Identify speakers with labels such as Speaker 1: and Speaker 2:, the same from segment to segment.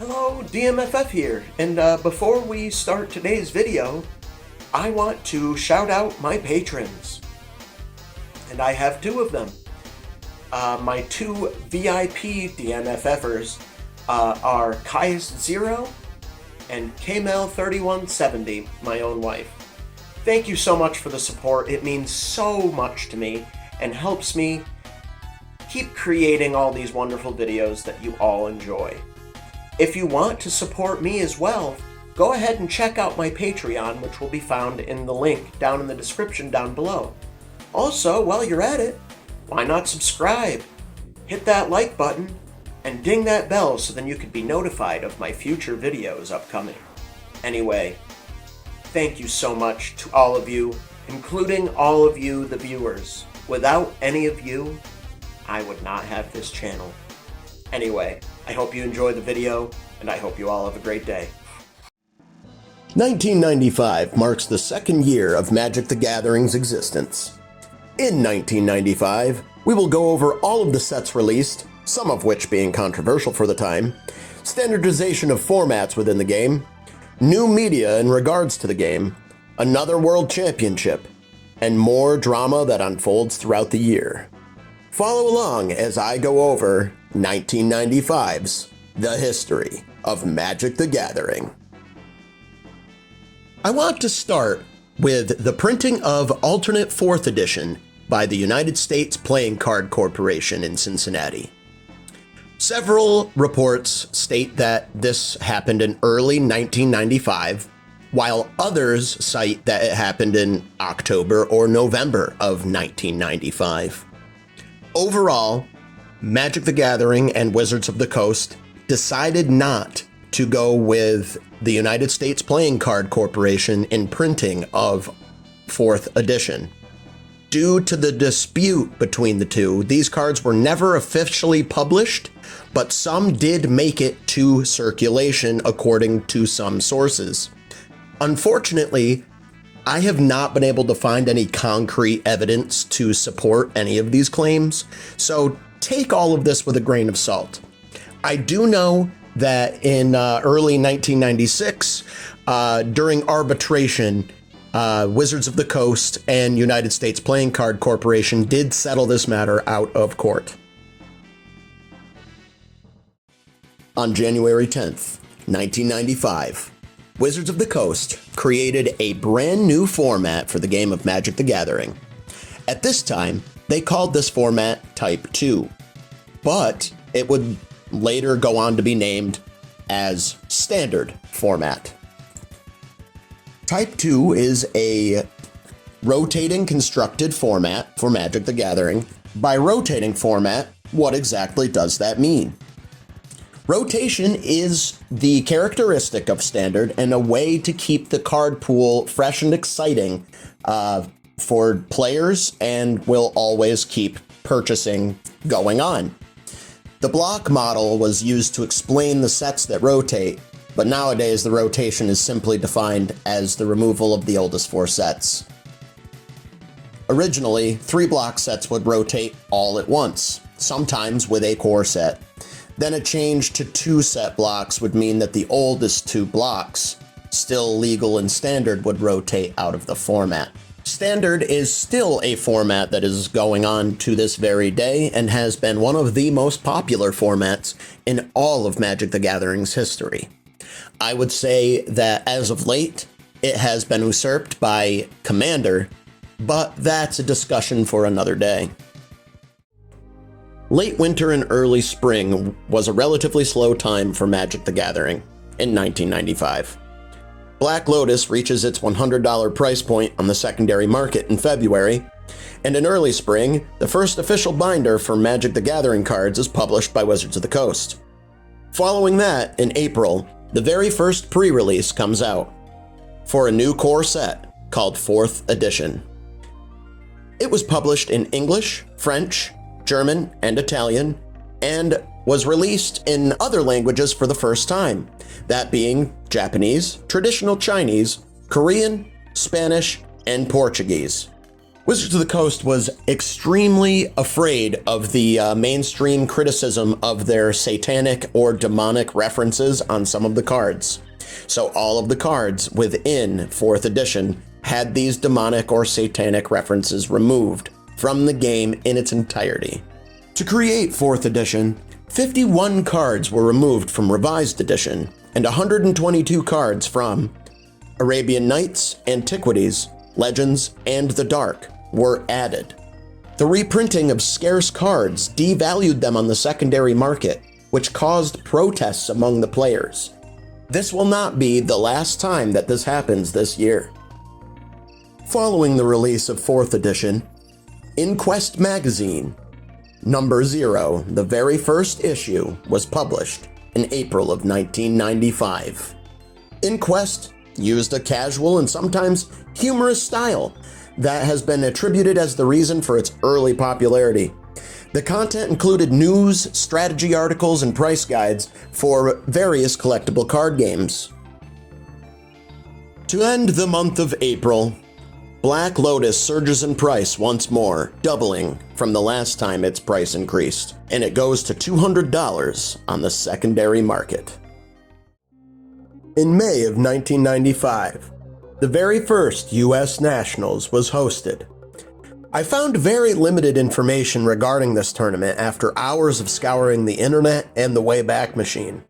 Speaker 1: Hello, DMFF here, and before we start today's video, I want to shout out my patrons. And I have two of them. My two VIP DMFFers are Kais0 and Kmel3170, my own wife. Thank you so much for the support. It means so much to me and helps me keep creating all these wonderful videos that you all enjoy. If you want to support me as well, go ahead and check out my Patreon, which will be found in the link down in the description down below. Also, while you're at it, why not subscribe? Hit that like button and ding that bell so then you can be notified of my future videos upcoming. Anyway, thank you so much to all of you, including all of you, the viewers. Without any of you, I would not have this channel. Anyway, I hope you enjoy the video, and I hope you all have a great day. 1995 marks the second year of Magic the Gathering's existence. In 1995, we will go over all of the sets released, some of which being controversial for the time, standardization of formats within the game, new media in regards to the game, another World Championship, and more drama that unfolds throughout the year. Follow along as I go over 1995's The History of Magic the Gathering. I want to start with the printing of Alternate 4th Edition by the United States Playing Card Corporation in Cincinnati. Several reports state that this happened in early 1995, while others cite that it happened in October or November of 1995. Overall, Magic the Gathering and Wizards of the Coast decided not to go with the United States Playing Card Corporation in printing of 4th edition. Due to the dispute between the two, these cards were never officially published, but some did make it to circulation according to some sources. Unfortunately, I have not been able to find any concrete evidence to support any of these claims, so take all of this with a grain of salt. I do know that in early 1996, during arbitration, Wizards of the Coast and United States Playing Card Corporation did settle this matter out of court. On January 10th, 1995, Wizards of the Coast created a brand new format for the game of Magic the Gathering. At this time, they called this format Type 2, but it would later go on to be named as Standard Format. Type 2 is a rotating constructed format for Magic the Gathering. By rotating format, what exactly does that mean? Rotation is the characteristic of Standard and a way to keep the card pool fresh and exciting for players, and will always keep purchasing going on. The block model was used to explain the sets that rotate, but nowadays the rotation is simply defined as the removal of the oldest 4 sets. Originally, 3 block sets would rotate all at once, sometimes with a core set. Then a change to 2 set blocks would mean that the oldest 2 blocks, still legal in Standard, would rotate out of the format. Standard is still a format that is going on to this very day and has been one of the most popular formats in all of Magic the Gathering's history. I would say that as of late, it has been usurped by Commander, but that's a discussion for another day. Late winter and early spring was a relatively slow time for Magic the Gathering in 1995. Black Lotus reaches its $100 price point on the secondary market in February, and in early spring, the first official binder for Magic the Gathering cards is published by Wizards of the Coast. Following that, in April, the very first pre-release comes out for a new core set called 4th Edition. It was published in English, French, German, and Italian, and was released in other languages for the first time, that being Japanese, traditional Chinese, Korean, Spanish, and Portuguese. Wizards of the Coast was extremely afraid of the mainstream criticism of their satanic or demonic references on some of the cards. So all of the cards within 4th edition had these demonic or satanic references removed from the game in its entirety. To create 4th edition, 51 cards were removed from Revised Edition, and 122 cards from Arabian Nights, Antiquities, Legends, and the Dark were added. The reprinting of scarce cards devalued them on the secondary market, which caused protests among the players. This will not be the last time that this happens this year. Following the release of 4th edition, Inquest magazine, number 0, the very first issue, was published in April of 1995. Inquest used a casual and sometimes humorous style that has been attributed as the reason for its early popularity. The content included news, strategy articles, and price guides for various collectible card games. To end the month of April, Black Lotus surges in price once more, doubling from the last time its price increased, and it goes to $200 on the secondary market. In May of 1995, the very first U.S. Nationals was hosted. I found very limited information regarding this tournament after hours of scouring the internet and the Wayback Machine.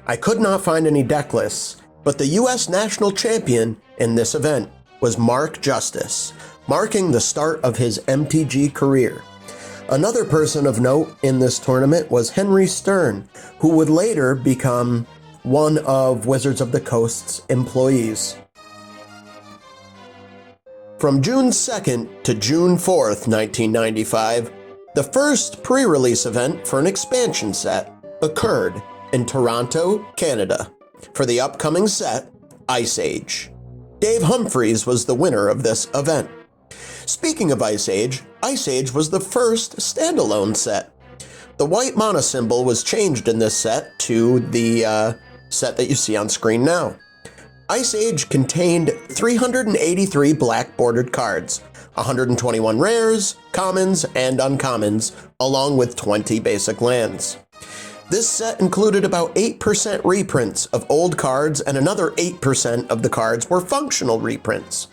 Speaker 1: I could not find any deck lists, but the U.S. National Champion in this event was Mark Justice, marking the start of his MTG career. Another person of note in this tournament was Henry Stern, who would later become one of Wizards of the Coast's employees. From June 2nd to June 4th, 1995, the first pre-release event for an expansion set occurred in Toronto, Canada, for the upcoming set, Ice Age. Dave Humphreys was the winner of this event. Speaking of Ice Age was the first standalone set. The white mana symbol was changed in this set to the set that you see on screen now. Ice Age contained 383 black bordered cards, 121 rares, commons, and uncommons, along with 20 basic lands. This set included about 8% reprints of old cards, and another 8% of the cards were functional reprints.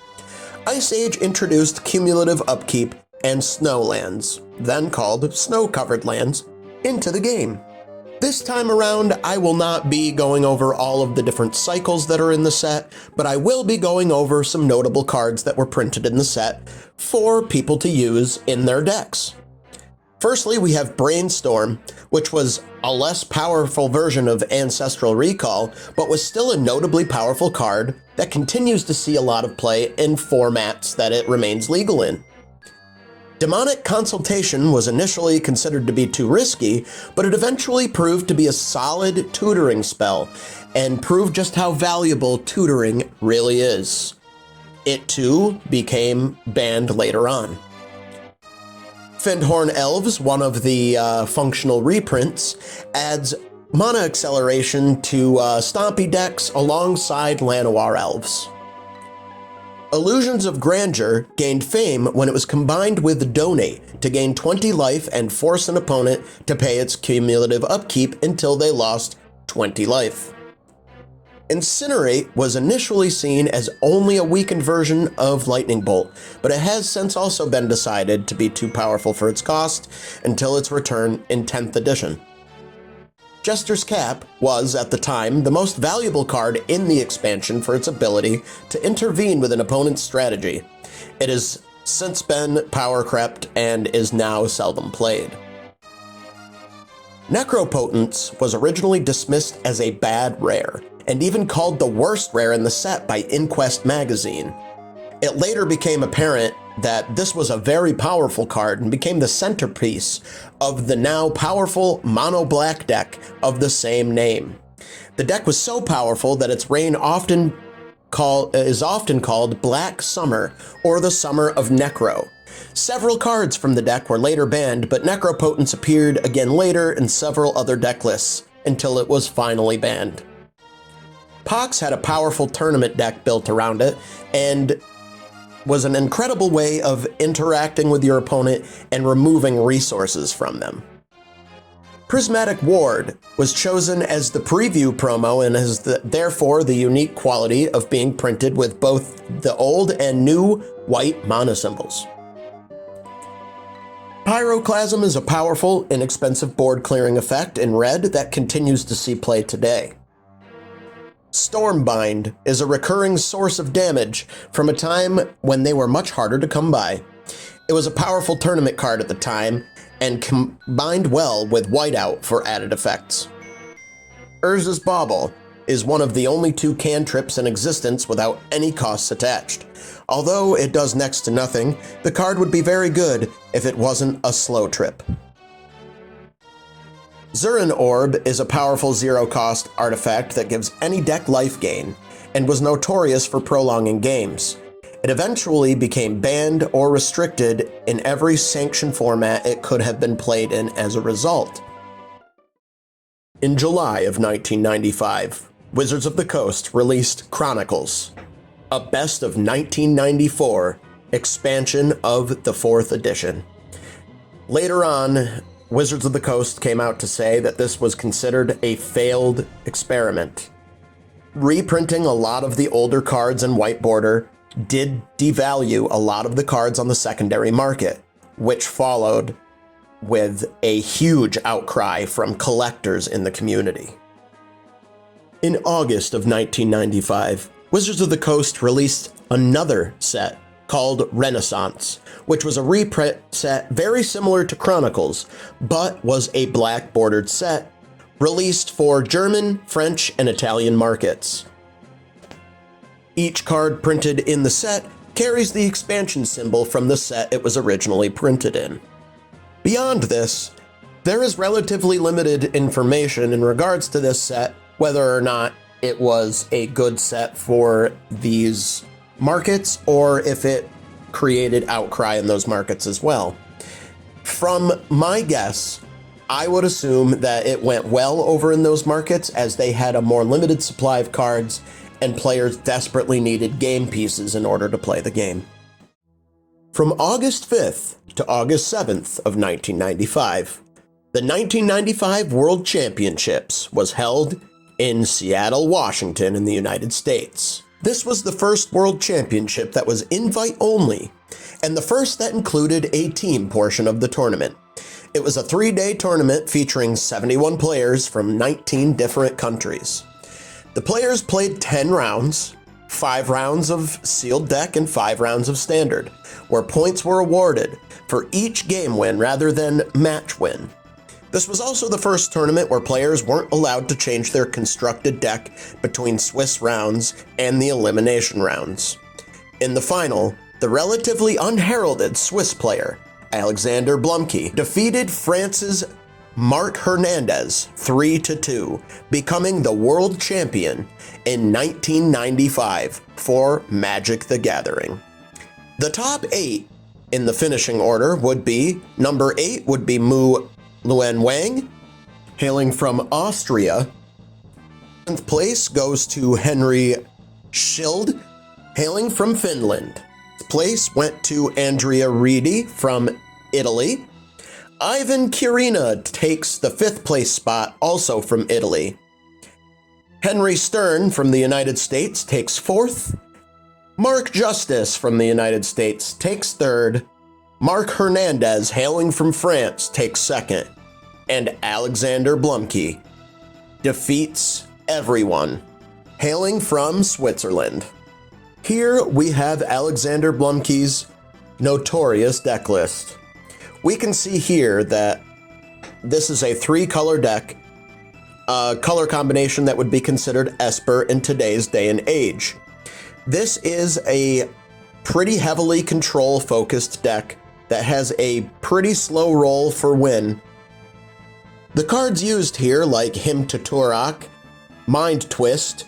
Speaker 1: Ice Age introduced cumulative upkeep and snow lands, then called snow-covered lands, into the game. This time around, I will not be going over all of the different cycles that are in the set, but I will be going over some notable cards that were printed in the set for people to use in their decks. Firstly, we have Brainstorm, which was a less powerful version of Ancestral Recall, but was still a notably powerful card that continues to see a lot of play in formats that it remains legal in. Demonic Consultation was initially considered to be too risky, but it eventually proved to be a solid tutoring spell, and proved just how valuable tutoring really is. It too became banned later on. Fyndhorn Elves, one of the functional reprints, adds mana acceleration to Stompy decks alongside Llanowar Elves. Illusions of Grandeur gained fame when it was combined with Donate to gain 20 life and force an opponent to pay its cumulative upkeep until they lost 20 life. Incinerate was initially seen as only a weakened version of Lightning Bolt, but it has since also been decided to be too powerful for its cost until its return in 10th edition. Jester's Cap was, at the time, the most valuable card in the expansion for its ability to intervene with an opponent's strategy. It has since been power crept and is now seldom played. Necropotence was originally dismissed as a bad rare, and even called the worst rare in the set by Inquest magazine. It later became apparent that this was a very powerful card and became the centerpiece of the now powerful mono-black deck of the same name. The deck was so powerful that its reign is often called Black Summer, or the Summer of Necro. Several cards from the deck were later banned, but Necropotence appeared again later in several other deck lists, until it was finally banned. Pox had a powerful tournament deck built around it, and was an incredible way of interacting with your opponent and removing resources from them. Prismatic Ward was chosen as the preview promo and has therefore the unique quality of being printed with both the old and new white monosymbols. Pyroclasm is a powerful, inexpensive board clearing effect in red that continues to see play today. Stormbind is a recurring source of damage from a time when they were much harder to come by. It was a powerful tournament card at the time and combined well with Whiteout for added effects. Urza's Bauble is one of the only 2 cantrips in existence without any costs attached. Although it does next to nothing, the card would be very good if it wasn't a slow trip. Zurin Orb is a powerful zero-cost artifact that gives any deck life gain, and was notorious for prolonging games. It eventually became banned or restricted in every sanctioned format it could have been played in as a result. In July of 1995, Wizards of the Coast released Chronicles, a best of 1994 expansion of the 4th edition. Later on, Wizards of the Coast came out to say that this was considered a failed experiment. Reprinting a lot of the older cards in white border did devalue a lot of the cards on the secondary market, which followed with a huge outcry from collectors in the community. In August of 1995, Wizards of the Coast released another set called Renaissance, which was a reprint set very similar to Chronicles, but was a black bordered set released for German, French, and Italian markets. Each card printed in the set carries the expansion symbol from the set it was originally printed in. Beyond this, there is relatively limited information in regards to this set, whether or not it was a good set for these markets or if it created outcry in those markets as well. From my guess, I would assume that it went well over in those markets as they had a more limited supply of cards and players desperately needed game pieces in order to play the game. From August 5th to August 7th of 1995, the 1995 World Championships was held in Seattle, Washington in the United States. This was the first World Championship that was invite only, and the first that included a team portion of the tournament. It was a 3-day tournament featuring 71 players from 19 different countries. The players played 10 rounds, 5 rounds of sealed deck and 5 rounds of standard, where points were awarded for each game win rather than match win. This was also the first tournament where players weren't allowed to change their constructed deck between Swiss rounds and the elimination rounds. In the final, the relatively unheralded Swiss player, Alexander Blumke, defeated France's Marc Hernandez 3-2, becoming the world champion in 1995 for Magic the Gathering. The top 8 in the finishing order would be, number 8 would be Mu Luen Wang, hailing from Austria. 7th place goes to Henry Schild, hailing from Finland. 8th place went to Andrea Reedy from Italy. Ivan Kurina takes the 5th place spot, also from Italy. Henry Stern from the United States takes 4th. Mark Justice from the United States takes 3rd. Marc Hernandez, hailing from France, takes 2nd. And Alexander Blumke defeats everyone, hailing from Switzerland. Here we have Alexander Blumke's notorious deck list. We can see here that this is a 3-color deck, a color combination that would be considered Esper in today's day and age. This is a pretty heavily control-focused deck that has a pretty slow roll for win. The cards used here, like Hymn to Turok, Mind Twist,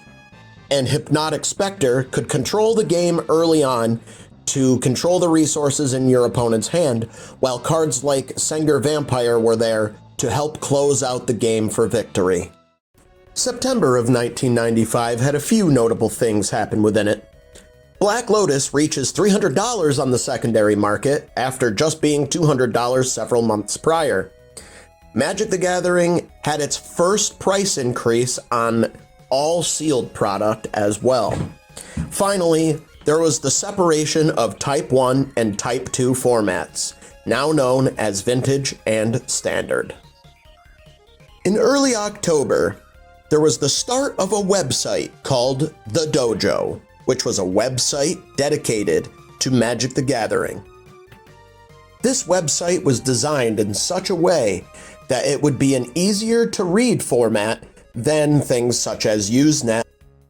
Speaker 1: and Hypnotic Spectre, could control the game early on to control the resources in your opponent's hand, while cards like Senger Vampire were there to help close out the game for victory. September of 1995 had a few notable things happen within it. Black Lotus reaches $300 on the secondary market after just being $200 several months prior. Magic the Gathering had its first price increase on all sealed product as well. Finally, there was the separation of Type 1 and Type 2 formats, now known as Vintage and Standard. In early October, there was the start of a website called The Dojo, which was a website dedicated to Magic the Gathering. This website was designed in such a way that it would be an easier to read format than things such as Usenet,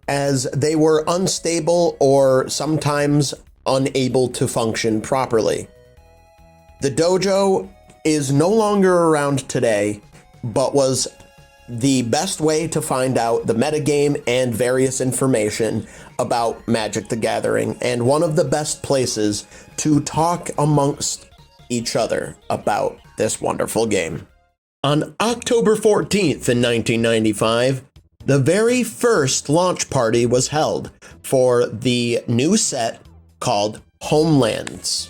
Speaker 1: as they were unstable or sometimes unable to function properly. The Dojo is no longer around today, but was the best way to find out the metagame and various information about Magic the Gathering, and one of the best places to talk amongst each other about this wonderful game. On October 14th in 1995, the very first launch party was held for the new set called Homelands.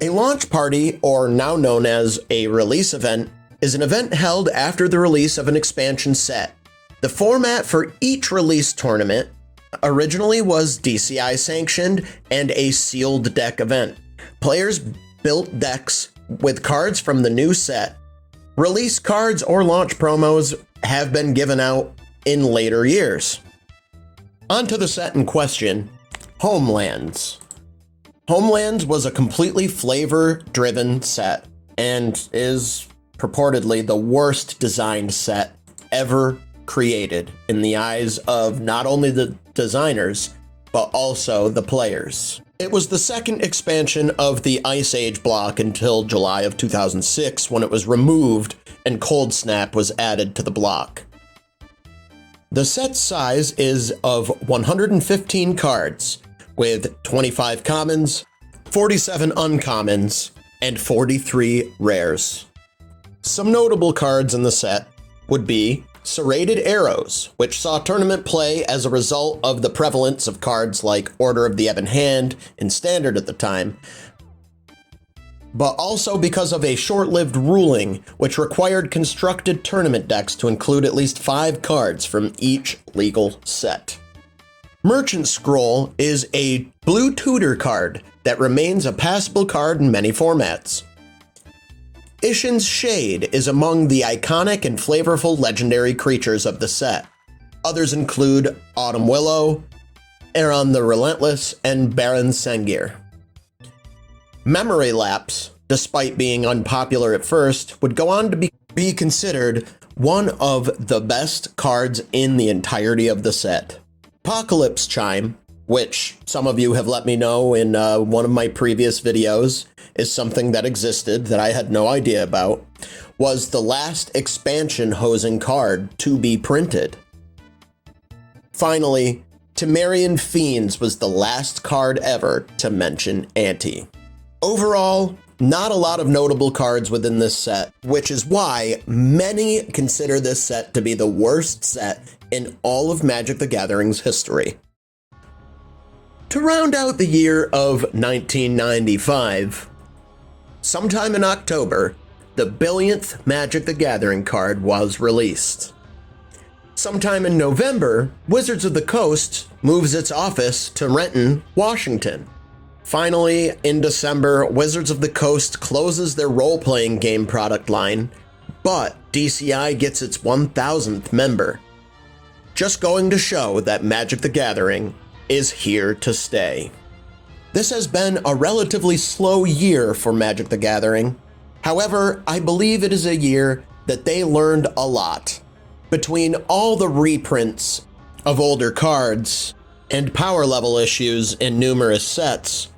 Speaker 1: A launch party, or now known as a release event, is an event held after the release of an expansion set. The format for each release tournament originally was DCI sanctioned and a sealed deck event. Players built decks with cards from the new set. Release cards or launch promos have been given out in later years. On to the set in question, Homelands. Homelands was a completely flavor-driven set and is purportedly the worst designed set ever created in the eyes of not only the designers, but also the players. It was the second expansion of the Ice Age block until July of 2006, when it was removed and Cold Snap was added to the block. The set size is of 115 cards, with 25 commons, 47 uncommons, and 43 rares. Some notable cards in the set would be Serrated Arrows, which saw tournament play as a result of the prevalence of cards like Order of the Ebon Hand in Standard at the time, but also because of a short-lived ruling which required constructed tournament decks to include at least 5 cards from each legal set. Merchant Scroll is a blue tutor card that remains a passable card in many formats. Ishin's Shade is among the iconic and flavorful legendary creatures of the set. Others include Autumn Willow, Aeron the Relentless, and Baron Sengir. Memory Lapse, despite being unpopular at first, would go on to be considered one of the best cards in the entirety of the set. Apocalypse Chime, which some of you have let me know in one of my previous videos, is something that existed that I had no idea about, was the last expansion hosing card to be printed. Finally, Temerian Fiends was the last card ever to mention Ante. Overall, not a lot of notable cards within this set, which is why many consider this set to be the worst set in all of Magic the Gathering's history. To round out the year of 1995, sometime in October, the billionth Magic the Gathering card was released. Sometime in November, Wizards of the Coast moves its office to Renton, Washington. Finally, in December, Wizards of the Coast closes their role-playing game product line, but DCI gets its 1,000th member. Just going to show that Magic the Gathering is here to stay. This has been a relatively slow year for Magic the Gathering. However, I believe it is a year that they learned a lot. Between all the reprints of older cards and power level issues in numerous sets,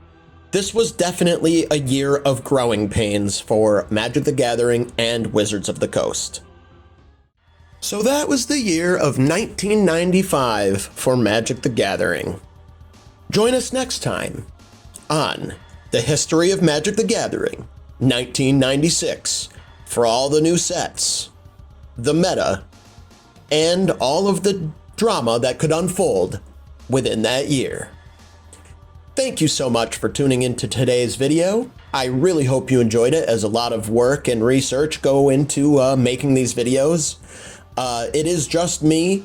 Speaker 1: this was definitely a year of growing pains for Magic the Gathering and Wizards of the Coast. So that was the year of 1995 for Magic the Gathering. Join us next time on The History of Magic the Gathering, 1996, for all the new sets, the meta, and all of the drama that could unfold within that year. Thank you so much for tuning into today's video. I really hope you enjoyed it, as a lot of work and research go into making these videos. It is just me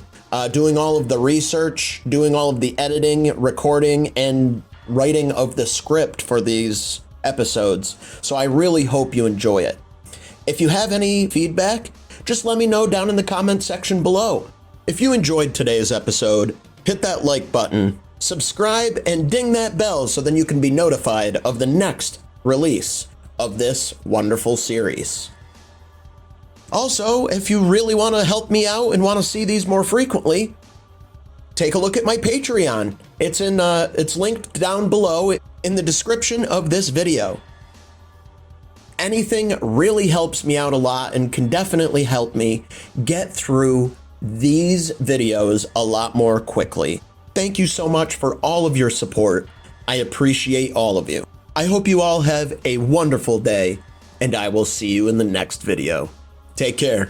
Speaker 1: doing all of the research, doing all of the editing, recording, and writing of the script for these episodes. So I really hope you enjoy it. If you have any feedback, just let me know down in the comment section below. If you enjoyed today's episode, hit that like button, subscribe, and ding that bell so then you can be notified of the next release of this wonderful series. Also, if you really want to help me out and want to see these more frequently, take a look at my Patreon. It's linked down below in the description of this video. Anything really helps me out a lot and can definitely help me get through these videos a lot more quickly. Thank you so much for all of your support. I appreciate all of you. I hope you all have a wonderful day, and I will see you in the next video. Take care.